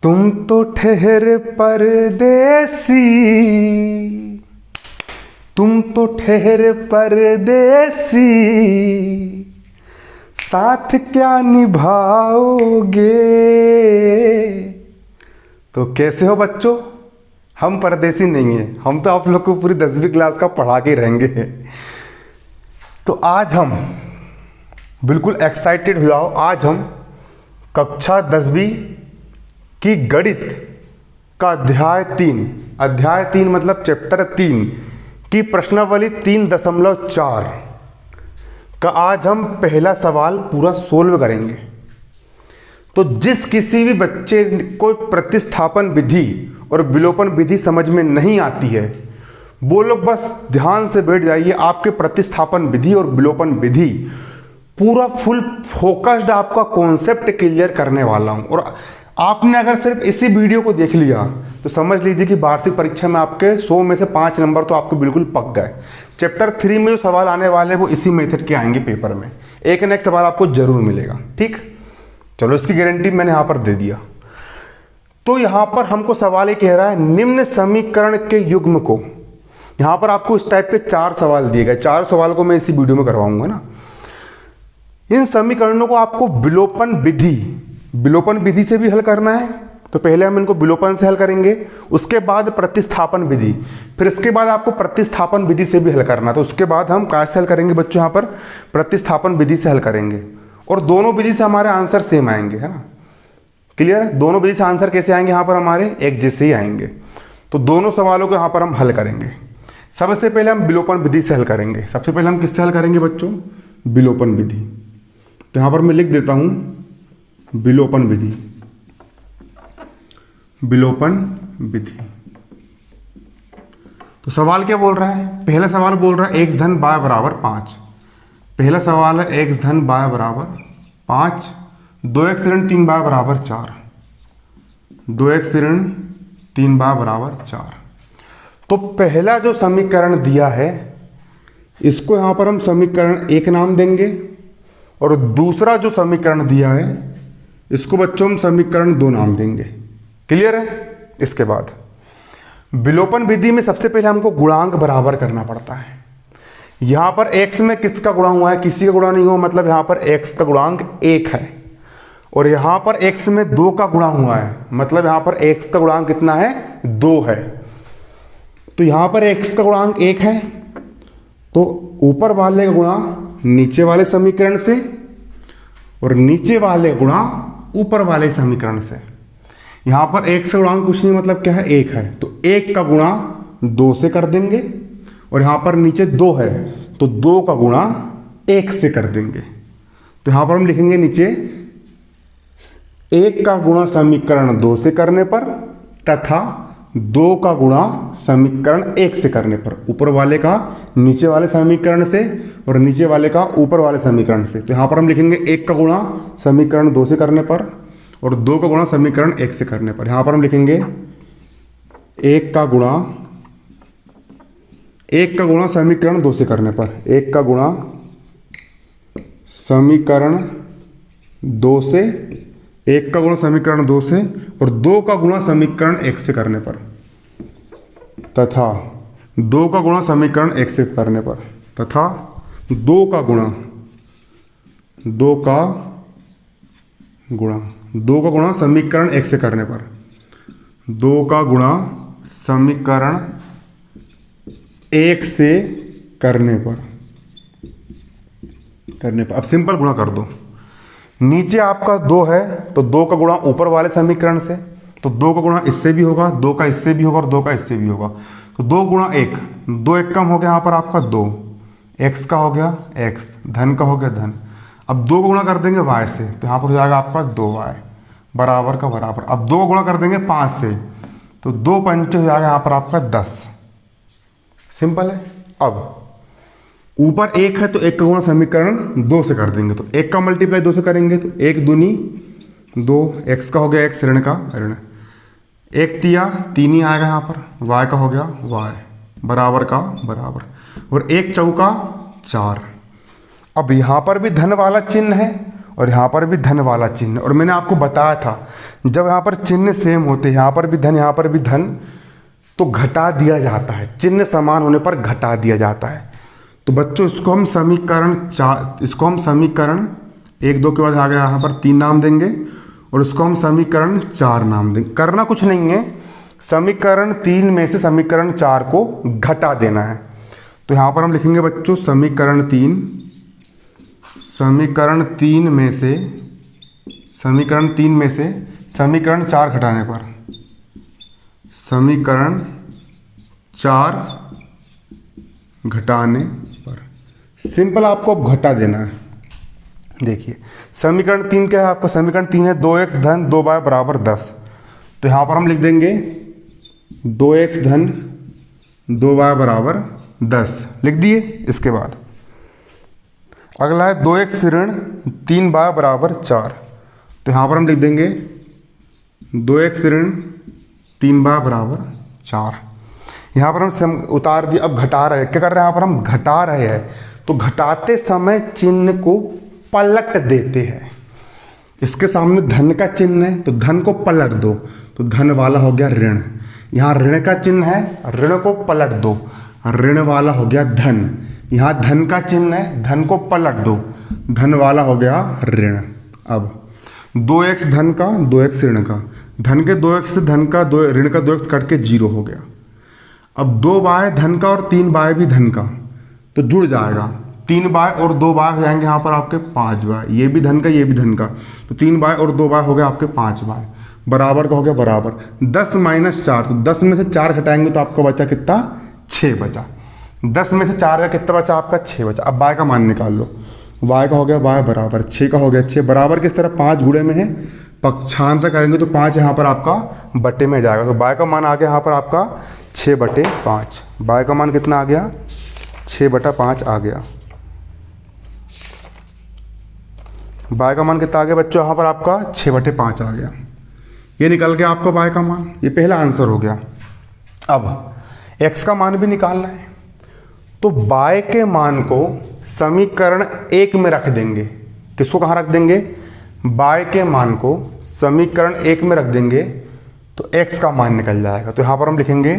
तुम तो ठहरे परदेसी, तुम तो ठहरे परदेसी, साथ क्या निभाओगे। तो कैसे हो बच्चों? हम परदेसी नहीं हैं, हम तो आप लोग को पूरी 10वीं क्लास का पढ़ा के रहेंगे। तो आज हम बिल्कुल एक्साइटेड हो जाओ। आज हम कक्षा 10वीं की गणित का अध्याय 3 मतलब चैप्टर 3 की प्रश्नावली 3.4 का आज हम पहला सवाल पूरा सोल्व करेंगे। तो जिस किसी भी बच्चे को प्रतिस्थापन विधि और विलोपन विधि समझ में नहीं आती है, वो लोग बस ध्यान से बैठ जाइए। आपके प्रतिस्थापन विधि और विलोपन विधि पूरा फुल फोकस्ड आपका कॉन्सेप्ट क्लियर करने वाला हूं। और आपने अगर सिर्फ इसी वीडियो को देख लिया तो समझ लीजिए कि वार्षिक परीक्षा में आपके 100 में से 5 नंबर तो आपको बिल्कुल पक गए। चैप्टर 3 में जो सवाल आने वाले हैं वो इसी मेथड के आएंगे पेपर में। एक न एक सवाल आपको जरूर मिलेगा। ठीक, चलो इसकी गारंटी मैंने यहाँ पर दे दिया। तो यहाँ पर हमको सवाल ये कह रहा है, निम्न समीकरण के युग्म को, यहाँ पर आपको इस टाइप के 4 सवाल दिए गए। 4 सवाल को मैं इसी वीडियो में करवाऊंगा ना। इन समीकरणों को आपको विलोपन विधि से भी हल करना है। तो पहले हम इनको विलोपन से हल करेंगे, उसके बाद प्रतिस्थापन विधि, फिर इसके बाद आपको प्रतिस्थापन विधि से भी हल करना। तो उसके बाद हम कैसे हल करेंगे बच्चों? यहाँ पर प्रतिस्थापन विधि से हल करेंगे और दोनों विधि से हमारे आंसर सेम आएंगे, है ना? क्लियर है? दोनों विधि से आंसर कैसे आएंगे? यहाँ पर हमारे एक जैसे ही आएंगे। तो दोनों सवालों को यहाँ पर हम हल करेंगे। सबसे पहले हम विलोपन विधि से हल करेंगे। सबसे पहले हम किससे हल करेंगे बच्चों? विलोपन विधि। तो यहाँ पर मैं लिख देता हूँ विलोपन विधि। विलोपन विधि। तो सवाल क्या बोल रहा है? पहला सवाल बोल रहा है x धन y बराबर 5। पहला सवाल है x धन y बराबर 5, 2x ऋण 3y बराबर 4, 2x ऋण 3y बराबर 4। तो पहला जो समीकरण दिया है इसको यहां पर हम समीकरण 1 नाम देंगे और दूसरा जो समीकरण दिया है इसको बच्चों हम समीकरण 2 नाम देंगे। क्लियर है? इसके बाद विलोपन विधि में सबसे पहले हमको गुणांक बराबर करना पड़ता है। यहां पर x में किसका गुणा हुआ है? किसी का गुणा नहीं हुआ, मतलब यहां पर x का गुणांक 1 है और यहां पर x में 2 का गुणा हुआ है, मतलब यहां पर x का गुणांक कितना है? 2 है। तो यहां पर x का गुणांक 1 है तो ऊपर वाले का गुणा नीचे वाले समीकरण से और नीचे वाले गुणा ऊपर वाले समीकरण से। यहां पर x का गुणांक कुछ नहीं, मतलब क्या है? 1 है। तो 1 का गुणा 2 से कर देंगे और यहां पर नीचे 2 है तो 2 का गुणा 1 से कर देंगे। तो यहां पर हम लिखेंगे नीचे 1 का गुणा समीकरण 2 से करने पर तथा 2 का गुणा समीकरण 1 से करने पर। ऊपर वाले का नीचे वाले समीकरण से और नीचे वाले का ऊपर वाले समीकरण से। तो यहां पर हम लिखेंगे 1 का गुणा समीकरण 2 से करने पर और 2 का गुणा समीकरण 1 से करने पर। यहां पर हम लिखेंगे 1 का गुणा समीकरण 2 से करने पर, 1 का गुणा समीकरण 2 से, 1 का गुणा समीकरण 2 से और 2 का गुणा समीकरण 1 से करने पर तथा 2 का गुणा समीकरण 1 से करने पर तथा 2 का गुणा समीकरण 1 से करने पर, 2 का गुणा समीकरण 1 से करने पर। अब सिंपल गुणा कर दो। नीचे आपका 2 है तो 2 का गुणा ऊपर वाले समीकरण से, तो 2 का गुणा इससे भी होगा, 2 का इससे भी होगा और 2 का इससे भी होगा। तो 2 गुणा 1, 2 एक कम हो गया यहाँ पर आपका 2, x का हो गया x, धन का हो गया धन। अब 2 को गुणा कर देंगे y से तो यहाँ पर हो जाएगा आपका 2y बराबर का बराबर। अब 2 को गुणा कर देंगे 5 से तो 2 पंचे हो जाएगा यहाँ पर आपका 10। सिंपल है। अब ऊपर 1 है तो 1 का गुणा समीकरण 2 से कर देंगे, तो 1 का मल्टीप्लाई 2 से करेंगे तो 1 दूनी 2, x का हो गया x, ऋण का ऋण, 1 तिया 3 ही आएगा यहाँ पर, y का हो गया y बराबर का बराबर और 1 चौका 4। अब यहाँ पर भी धन वाला चिन्ह है और यहाँ पर भी धन वाला चिन्ह। और मैंने आपको बताया था जब यहाँ पर चिन्ह सेम होते हैं, यहाँ पर भी धन यहाँ पर भी धन, तो घटा दिया जाता है, चिन्ह समान होने पर घटा दिया जाता है। तो बच्चों इसको हम समीकरण 1 2 के बाद आ गया यहाँ पर 3 नाम देंगे और उसको हम समीकरण 4 नाम देंगे। करना कुछ नहीं है, समीकरण 3 में से समीकरण 4 को घटा देना है। तो यहाँ पर हम लिखेंगे बच्चों समीकरण 3 में से समीकरण 4 घटाने पर, समीकरण 4 घटाने पर सिंपल आपको अब घटा देना है। देखिए समीकरण 3 क्या है आपका, समीकरण 3 है 2x धन 2y बराबर 10। तो यहाँ पर हम लिख देंगे 2x धन 2y बराबर 10 लिख दिए। इसके बाद अगला है 2x ऋण 3y बराबर 4। तो यहाँ पर हम लिख देंगे 2x ऋण 3y बराबर 4। यहाँ पर हम उतार दिए, अब घटा रहे हैं। क्या कर रहे हैं यहाँ पर हम घटा रहे हैं, तो घटाते समय चिन्ह को पलट देते हैं। इसके सामने धन का चिन्ह है तो धन को पलट दो, तो धन वाला हो गया ऋण। यहाँ ऋण का चिन्ह है, ऋण को पलट दो, ऋण वाला हो गया धन। यहाँ धन का चिन्ह है, धन को पलट दो, धन वाला हो गया ऋण। अब 2x धन का 2x ऋण का, धन के 2x से धन का ऋण का 2x कट के 0 हो गया। अब 2y धन का और 3y भी धन का, तो जुड़ जाएगा 3y और 2y हो जाएंगे यहाँ पर आपके 5y। ये भी धन का ये भी धन का, तो 3y और 2y हो गया आपके 5y। बराबर का हो गया बराबर 10 - 4, तो 10 में से 4 घटाएंगे तो आपका बचा कितना, 6 बचा। 10 में से 4 का कितना बचा आपका, 6 बचा। अब y का मान निकाल लो, y का हो गया y बराबर 6 का हो गया 6 बराबर किस तरह 5 गुणे में है, पक्षांतर करेंगे तो 5 यहाँ पर आपका बटे में जाएगा। तो y का मान आ गया यहाँ पर आपका 6/5। y का मान कितना आ गया, 6/5 आ गया। y का मान कितना आ गया बच्चों यहाँ पर आपका 6/5 आ गया। ये निकल गया आपका y का मान, ये पहला आंसर हो गया। अब x का मान भी निकालना है, तो y के मान को समीकरण 1 में रख देंगे। किसको कहाँ रख देंगे, y के मान को समीकरण 1 में रख देंगे तो x का मान निकल जाएगा। तो यहाँ पर हम लिखेंगे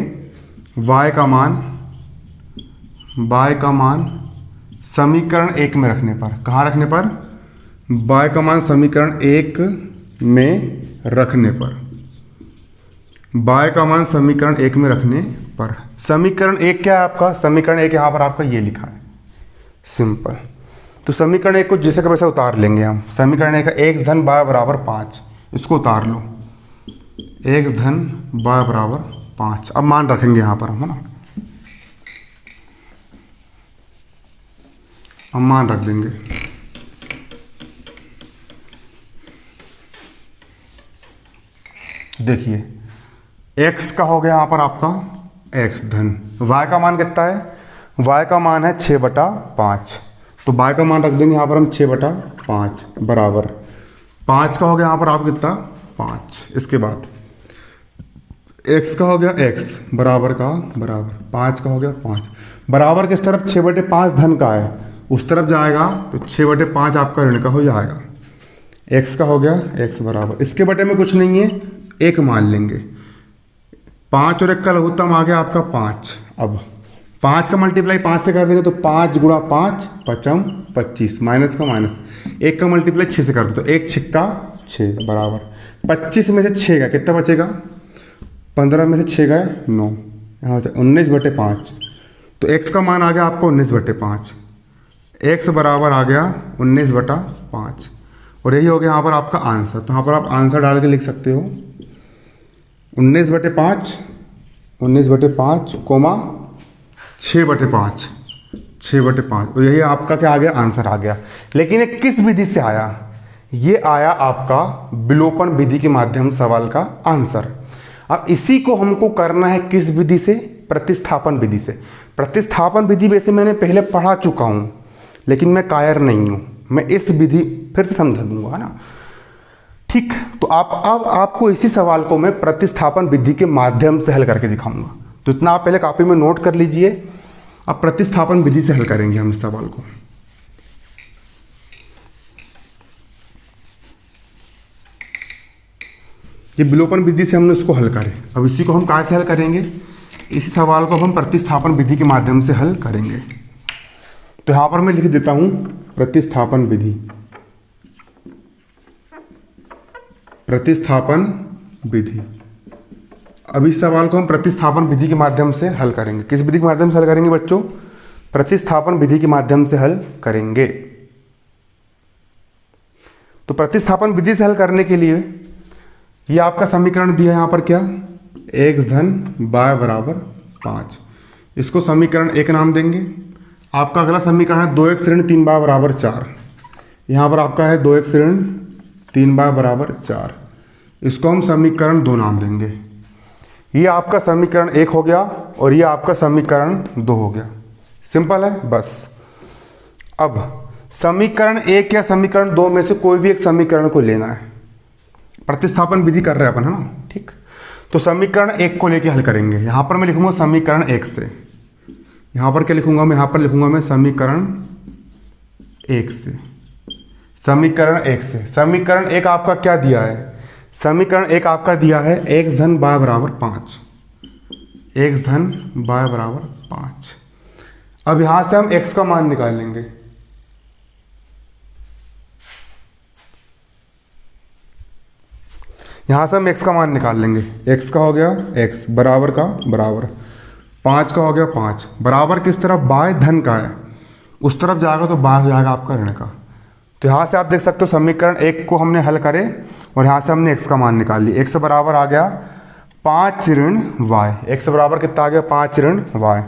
y का मान समीकरण 1 में रखने पर, कहाँ रखने पर, y का मान समीकरण 1 में रखने पर, y का मान समीकरण 1 में रखने पर। समीकरण 1 क्या है आपका, समीकरण 1 यहाँ पर आपका ये लिखा है सिंपल। तो समीकरण 1 को जैसे का वैसे उतार लेंगे हम। समीकरण 1 का x धन y बराबर 5, इसको उतार लो, x धन y बराबर 5। अब मान रखेंगे यहाँ पर हम, है ना, अब मान रख देंगे। देखिए x का हो गया यहाँ पर आपका x धन, y का मान कितना है, y का मान है 6/5। तो y का मान रख देंगे यहाँ पर हम 6/5 बराबर 5 का हो गया यहाँ पर आप कितना 5। इसके बाद x का हो गया x बराबर का बराबर 5 का हो गया 5 बराबर किस तरफ 6/5 धन का है, उस तरफ जाएगा तो 6/5 आपका ऋण का हो जाएगा। x का हो गया x बराबर, इसके बटे में कुछ नहीं है, 1 मान लेंगे। 5 और 1 का लघुत्तम आ गया आपका 5। अब 5 का मल्टीप्लाई 5 से कर देंगे तो 5 × 5 5 25, माइनस का माइनस, 1 का मल्टीप्लाई 6 से कर दो तो 1 6 6 बराबर 25 में से 6 का कितना बचेगा, 15 में से 6 गए 9, यहाँ हो जाए 19/5। तो x का मान आ गया आपको 19/5, x बराबर आ गया 19/5 और यही हो गया यहाँ पर आपका आंसर। तो यहाँ पर आप आंसर डाल के लिख सकते हो 19/5 कोमा 6/5 6/5 और यही आपका क्या आ गया, आंसर आ गया। लेकिन ये किस विधि से आया, ये आया आपका विलोपन विधि के माध्यम सवाल का आंसर। अब इसी को हमको करना है किस विधि से, प्रतिस्थापन विधि से। प्रतिस्थापन विधि वैसे मैंने पहले पढ़ा चुका हूँ लेकिन मैं कायर नहीं हूँ, मैं इस विधि फिर से समझा दूंगा ना, ठीक। तो अब आपको इसी सवाल को मैं प्रतिस्थापन विधि के माध्यम से हल करके दिखाऊंगा। तो इतना आप पहले कॉपी में नोट कर लीजिए। अब प्रतिस्थापन विधि से हल करेंगे हम इस सवाल को। ये विलोपन विधि से हमने उसको हल करें। अब इसी को हम कहाँ से हल करेंगे, इसी सवाल को हम प्रतिस्थापन विधि के माध्यम से हल करेंगे। तो यहाँ पर मैं लिख देता हूँ प्रतिस्थापन विधि। प्रतिस्थापन विधि। अब इस सवाल को हम प्रतिस्थापन विधि के माध्यम से हल करेंगे। किस विधि के माध्यम से हल करेंगे बच्चों, प्रतिस्थापन विधि के माध्यम से हल करेंगे। तो प्रतिस्थापन विधि से हल करने के लिए ये आपका समीकरण दिया है यहाँ पर क्या, x धन y बराबर 5। इसको समीकरण 1 नाम देंगे। आपका अगला समीकरण है 2x ऋण 3y बराबर 4। यहाँ पर आपका है 2x ऋण 3y बराबर 4। इसको हम समीकरण 2 नाम देंगे। ये आपका समीकरण 1 हो गया और ये आपका समीकरण 2 हो गया। सिंपल है बस। अब समीकरण 1 या समीकरण 2 में से कोई भी एक समीकरण को लेना है। प्रतिस्थापन विधि कर रहे हैं अपन, है ना, ठीक। तो समीकरण 1 को लेके हल करेंगे। यहाँ पर मैं लिखूंगा समीकरण 1 से। यहाँ पर क्या लिखूंगा मैं, यहाँ पर लिखूंगा मैं समीकरण 1 से। समीकरण 1 से। समीकरण 1 आपका क्या दिया है, समीकरण 1 आपका दिया है x धन y बराबर 5। x धन y बराबर 5। अब यहाँ से हम x का मान निकालेंगे। यहाँ से हम x का मान निकाल लेंगे। x का हो गया x बराबर का बराबर 5 का हो गया 5। बराबर किस तरफ, y धन का है, उस तरफ जाएगा तो y हो जाएगा आपका ऋण का। तो यहाँ से आप देख सकते हो समीकरण 1 को हमने हल करे और यहाँ से हमने x का मान निकाल लिया। x बराबर आ गया 5 ऋण y। x बराबर कितना आ गया, 5 ऋण y।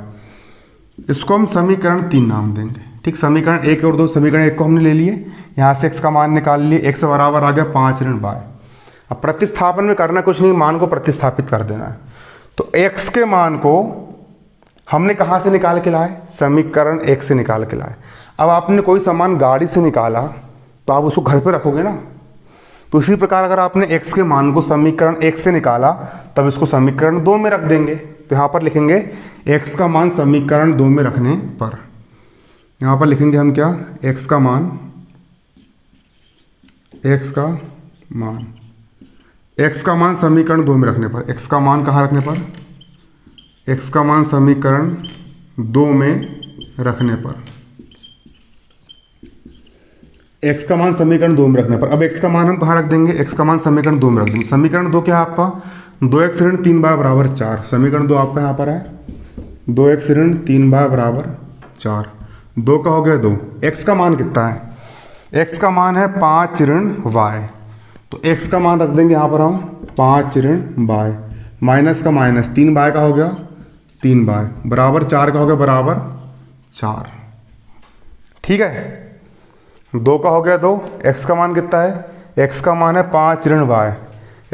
इसको हम समीकरण 3 नाम देंगे, ठीक। समीकरण 1 और 2, समीकरण 1 को हमने ले लिए, यहाँ से x का मान निकाल लिए। x बराबर आ गया 5 ऋण y। अब प्रतिस्थापन में करना कुछ नहीं, मान को प्रतिस्थापित कर देना है। तो x के मान को हमने कहाँ से निकाल के लाए, समीकरण 1 से निकाल के लाए। अब आपने कोई सामान गाड़ी से निकाला तो आप उसको घर पे रखोगे ना। तो इसी प्रकार अगर आपने x के मान को समीकरण 1 से निकाला तब इसको समीकरण 2 में रख देंगे। तो यहाँ पर लिखेंगे x का मान समीकरण 2 में रखने पर, यहाँ पर लिखेंगे हम क्या, x का मान, x का मान, x का मान समीकरण 2 में रखने पर। x का मान कहाँ रखने पर, x का मान समीकरण 2 में रखने पर। x का मान समीकरण 2 में रखने पर। अब x का मान हम कहाँ रख देंगे, x का मान समीकरण 2 में रख देंगे। समीकरण 2 क्या है आपका, 2x ऋण 3y बराबर 4। समीकरण 2 आपका यहाँ पर है 2x ऋण 3y बराबर 4। 2 का हो गया 2। x का मान कितना है, x का मान है 5 ऋण y। तो x का मान रख देंगे यहाँ पर हम 5 ऋण y, माइनस का माइनस, 3y का हो गया 3y बराबर 4 का हो गया बराबर 4, ठीक है। 2 का हो गया 2। x का मान कितना है, x का मान है 5 ऋण y।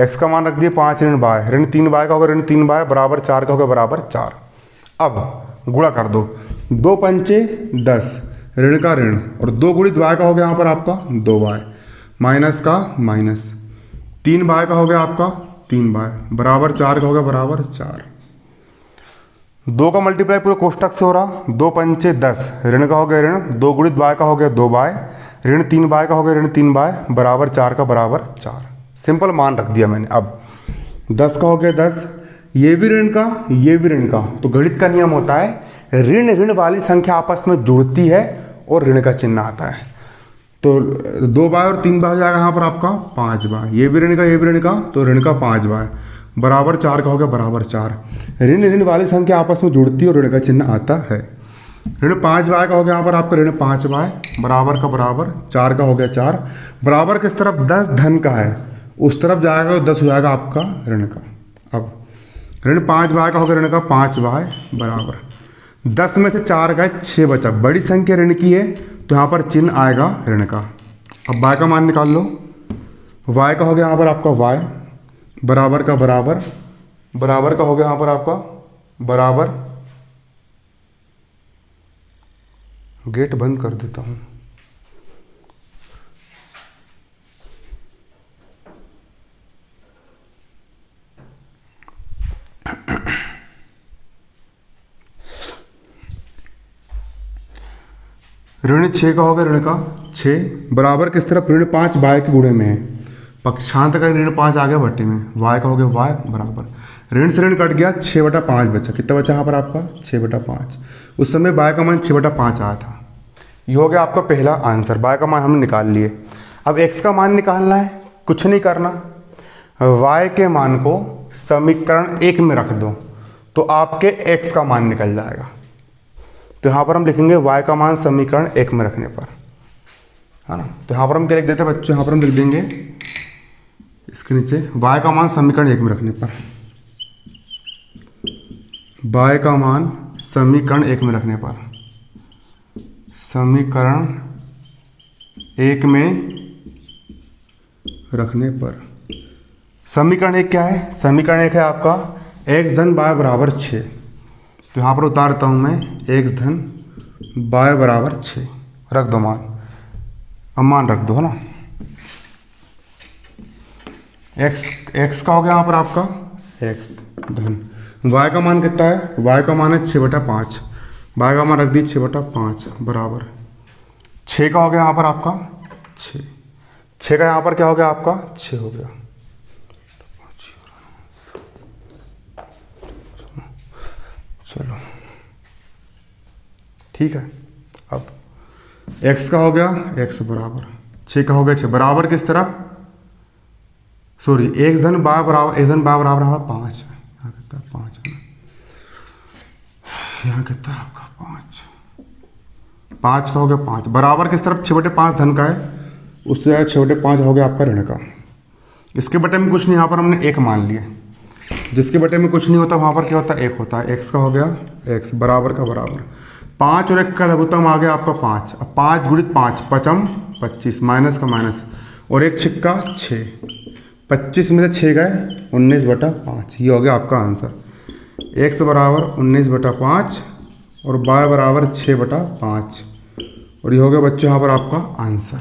x का मान रख दिए 5 ऋण y, ऋण 3y का होगा ऋण 3y बराबर 4 का होगा बराबर 4। अब गुणा कर दो, 2 पंचे 10, ऋण का ऋण, और 2 गुणित y का हो गया यहाँ पर आपका 2y, माइनस का माइनस, 3y का हो गया आपका 3y बराबर 4 का हो गया बराबर 4। 2 का मल्टीप्लाई पूरे कोष्टक से हो रहा, 2 पंचे 10, ऋण का हो गया ऋण, 2 गुणित y का हो गया 2y, ऋण 3y का हो गया ऋण 3y बराबर 4 का बराबर 4। सिंपल मान रख दिया मैंने। अब 10 का हो गया 10, ये भी ऋण का, ये भी ऋण का। तो गणित का नियम होता है ऋण ऋण वाली संख्या आपस में जुड़ती है और ऋण का चिन्ह आता है। तो 2y और 3y हो जाएगा यहाँ पर आपका 5y, ये भी ऋण का, ये भी ऋण का, तो ऋण का 5y बराबर 4 का हो गया बराबर 4। ऋण ऋण वाली संख्या आपस में जुड़ती है और ऋण का चिन्ह आता है। ऋण 5y का हो गया यहाँ पर आपका ऋण 5y बराबर का बराबर 4 का हो गया 4। बराबर किस तरफ, 10 धन का है, उस तरफ जाएगा तो 10 हो जाएगा आपका ऋण का। अब ऋण 5y का हो गया ऋण का 5y बराबर 10 में से 4 गए 6 बचा। बड़ी संख्या ऋण की है तो यहाँ पर चिन्ह आएगा ऋण का। अब y का मान निकाल लो। y का हो गया यहाँ पर आपका y बराबर का बराबर, बराबर का हो गया यहाँ पर आपका बराबर, गेट बंद कर देता हूँ। ऋण 6 का हो गया ऋण का 6 बराबर किस तरफ, ऋण 5 y के गुणे में है पक्षांत का ऋण 5 आ गया बट्टे में, y का हो गया y बराबर ऋण से ऋण कट गया 6/5 बचा। कितना बचा यहाँ पर आपका 6/5। उस समय y का मान 6/5 आया था। ये हो गया आपका पहला आंसर, y का मान हमने निकाल लिए। अब x का मान निकालना है, कुछ नहीं करना, y के मान को समीकरण 1 में रख दो तो आपके x का मान निकल जाएगा। तो यहाँ पर हम लिखेंगे y का मान समीकरण 1 में रखने पर, है ना। तो यहाँ पर हम क्या लिख देते हैं बच्चों, यहाँ पर हम लिख देंगे इसके नीचे y का मान समीकरण 1 में रखने पर, y का मान समीकरण 1 में रखने पर, समीकरण 1 में रखने पर। समीकरण 1 क्या है? समीकरण 1 है आपका x धन y बराबर 6। तो यहाँ पर उतारता हूँ मैं x धन y बराबर 6, रख दो मान, अब मान रख दो, है ना। x का हो गया यहाँ पर आपका x धन y का मान कितना है? y का मान है 6/5, y का मान रख दी 6/5 बराबर 6 का हो गया यहाँ पर आपका 6 का यहाँ पर क्या हो गया आपका 6 हो गया। चलो ठीक है। अब x का हो गया x बराबर 6 का हो गया 6 बराबर किस तरफ, सॉरी x धन y बराबर 5 है। यहाँ कितना 5 है, यहाँ कितना आपका 5 का हो गया 5 बराबर किस तरफ 6/5 धन का है, उससे 6/5 हो गया आपका ऋण का। इसके बटे में कुछ नहीं, यहाँ पर हमने 1 मान लिया। जिसके बटे में कुछ नहीं होता वहाँ पर क्या होता है 1 होता है। x का हो गया x बराबर का बराबर 5 और 1 का लघुत्तम आ गया आपका 5। अब 5 गुणित 5 5 25 माइनस का माइनस और 1 छिक्का 6, 25 में से 6 गए 19/5। ये हो गया आपका आंसर, x बराबर 19/5 और y बराबर 6/5 और ये हो गया बच्चों यहाँ पर आपका आंसर।